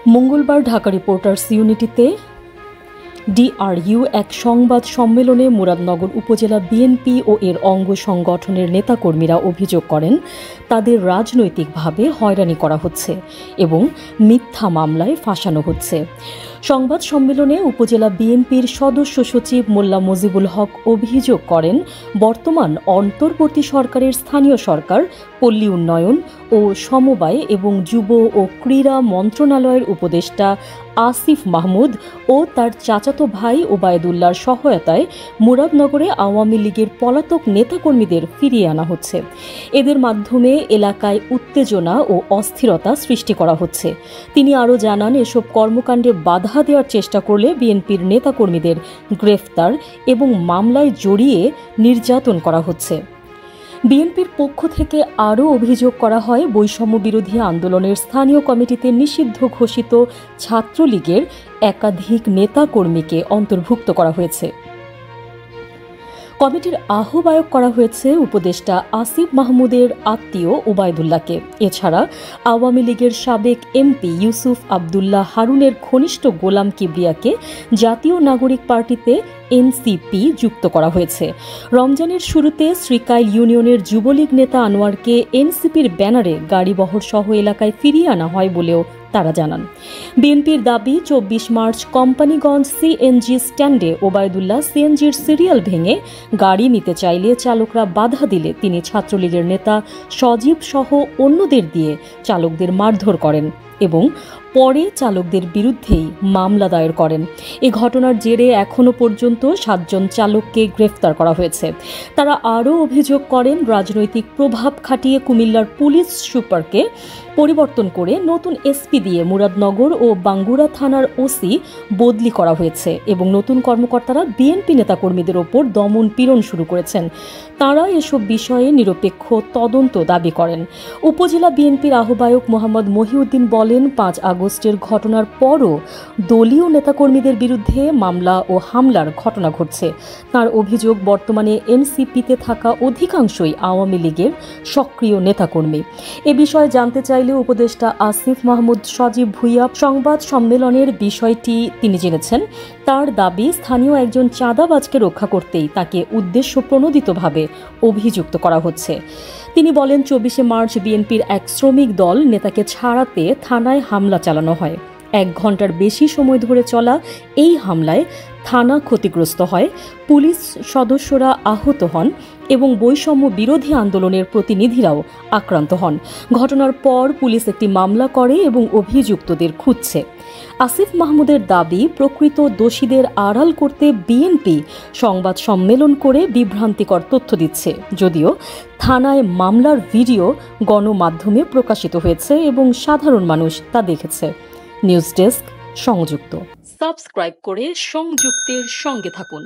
মঙ্গলবার ঢাকা রিপোর্টার্স ইউনিটিতে ডিআরইউ এক সংবাদ সম্মেলনে মুরাদনগর উপজেলা বিএনপি ও এর অঙ্গ সংগঠনের নেতাকর্মীরা অভিযোগ করেন তাদের রাজনৈতিকভাবে হয়রানি করা হচ্ছে এবং মিথ্যা মামলায় ফাঁসানো হচ্ছে। সংবাদ সম্মেলনে উপজেলা বিএনপির সদস্য সচিব মোল্লা মজিবুল হক অভিযোগ করেন বর্তমান অন্তর্বর্তী সরকারের স্থানীয় সরকার, পল্লী উন্নয়ন ও সমবায় এবং যুব ও ক্রীড়া মন্ত্রণালয়ের উপদেষ্টা আসিফ মাহমুদ ও তার চাচাতো ভাই ওবায়দুল্লাহর সহায়তায় মুরাদনগরে আওয়ামী লীগের পলাতক নেতাকর্মীদের ফিরিয়ে আনা হচ্ছে। এদের মাধ্যমে এলাকায় উত্তেজনা ও অস্থিরতা সৃষ্টি করা হচ্ছে। তিনি আরও জানান, এসব কর্মকাণ্ডে বাধা দেওয়ার চেষ্টা করলে বিএনপির নেতাকর্মীদের গ্রেফতার এবং মামলায় জড়িয়ে নির্যাতন করা হচ্ছে। বিএনপির পক্ষ থেকে আরও অভিযোগ করা হয়, বৈষম্য বিরোধী আন্দোলনের স্থানীয় কমিটিতে নিষিদ্ধ ঘোষিত ছাত্রলীগের একাধিক নেতাকর্মীকে অন্তর্ভুক্ত করা হয়েছে। কমিটির আহ্বায়ক করা হয়েছে উপদেষ্টা আসিফ মাহমুদের আত্মীয় ওবায়দুল্লাহকে। এছাড়া আওয়ামী লীগের সাবেক এমপি ইউসুফ আবদুল্লাহ হারুনের ঘনিষ্ঠ গোলাম কিবরিয়াকে জাতীয় নাগরিক পার্টিতে এনসিপি যুক্ত করা হয়েছে। রমজানের শুরুতে শ্রীকাইল ইউনিয়নের যুবলীগ নেতা আনোয়ারকে এনসিপির ব্যানারে গাড়িবহর সহ এলাকায় ফিরিয়ে আনা হয় বলেও তারা জানান। বিএনপির দাবি, 24 মার্চ কোম্পানিগঞ্জ সিএনজি স্ট্যান্ডে ওবায়দুল্লাহ সিএনজির সিরিয়াল ভেঙে গাড়ি নিতে চাইলে চালকরা বাধা দিলে তিনি ছাত্রলীগের নেতা সজীব সহ অন্যদের দিয়ে চালকদের মারধর করেন এবং পরে চালকদের বিরুদ্ধেই মামলা দায়ের করেন। এ ঘটনার জেরে এখনও পর্যন্ত 7 জন চালককে গ্রেফতার করা হয়েছে। তারা আরও অভিযোগ করেন, রাজনৈতিক প্রভাব খাটিয়ে কুমিল্লার পুলিশ সুপারকে পরিবর্তন করে নতুন এসপি দিয়ে মুরাদনগর ও বাঙ্গুরা থানার ওসি বদলি করা হয়েছে এবং নতুন কর্মকর্তারা বিএনপি নেতাকর্মীদের ওপর দমন পীড়ন শুরু করেছেন। তারা এসব বিষয়ে নিরপেক্ষ তদন্ত দাবি করেন। উপজেলা বিএনপির আহ্বায়ক মোহাম্মদ মহিউদ্দিন বলেন, 5 আগস্টের ঘটনার পরও দলীয় নেতাকর্মীদের বিরুদ্ধে মামলা ও হামলার ঘটনা ঘটছে। তার অভিযোগ, বর্তমানে এনসিপিতে থাকা অধিকাংশই আওয়ামী লীগের সক্রিয় নেতাকর্মী। এ বিষয়ে জানতে চাইলে উপদেষ্টা আসিফ মাহমুদ সজীব ভুইয়া সংবাদ সম্মেলনের বিষয়টি তিনি জেনেছেন। তার দাবি, স্থানীয় একজন চাঁদাবাজকে রক্ষা করতেই তাকে উদ্দেশ্য প্রণোদিতভাবে অভিযুক্ত করা হচ্ছে। তিনি বলেন, 24 মার্চ বিএনপির এক শ্রমিক দল নেতাকে ছাড়াতে থানায় হামলা চালানো হয়। 1 ঘন্টার বেশি সময় ধরে চলা এই হামলায় থানা ক্ষতিগ্রস্ত হয়, পুলিশ সদস্যরা আহত হন এবং বৈষম্য বিরোধী আন্দোলনের প্রতিনিধিরাও আক্রান্ত হন। ঘটনার পর পুলিশ একটি মামলা করে এবং অভিযুক্তদের খুঁজছে। আসিফ মাহমুদের দাবি, প্রকৃত দোষীদের আড়াল করতে বিএনপি সংবাদ সম্মেলন করে বিভ্রান্তিকর তথ্য দিচ্ছে। যদিও থানায় মামলার ভিডিও গণমাধ্যমে প্রকাশিত হয়েছে এবং সাধারণ মানুষ তা দেখেছে। নিউজ ডেস্ক, সংযুক্ত। সাবস্ক্রাইব করে সংযুক্তের সঙ্গে থাকুন।